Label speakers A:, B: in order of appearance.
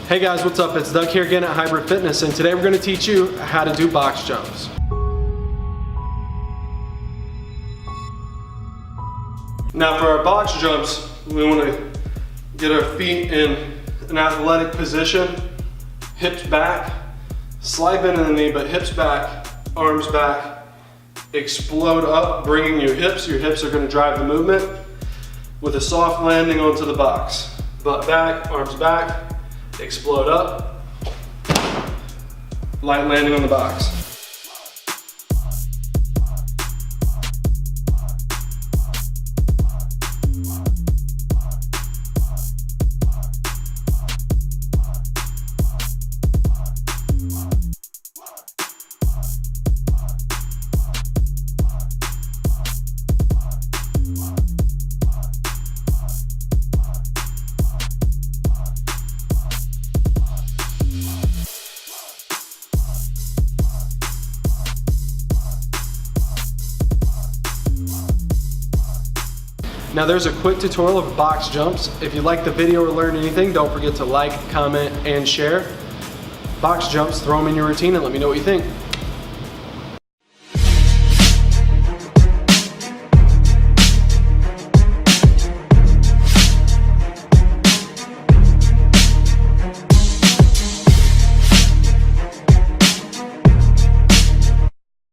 A: Hey guys, what's up? It's Doug here again at Hybrid Fitness, and today we're going to teach you how to do box jumps. Now for our box jumps, we want to get our feet in an athletic position, hips back, slight bend in the knee, but hips back, arms back, explode up, bringing your hips. Your hips are going to drive the movement with a soft landing onto the box. Butt back, arms back, explode up, light landing on the box. Now there's a quick tutorial of box jumps. If you like the video or learned anything, don't forget to like, comment, and share. Box jumps, throw them in your routine and let me know what you think.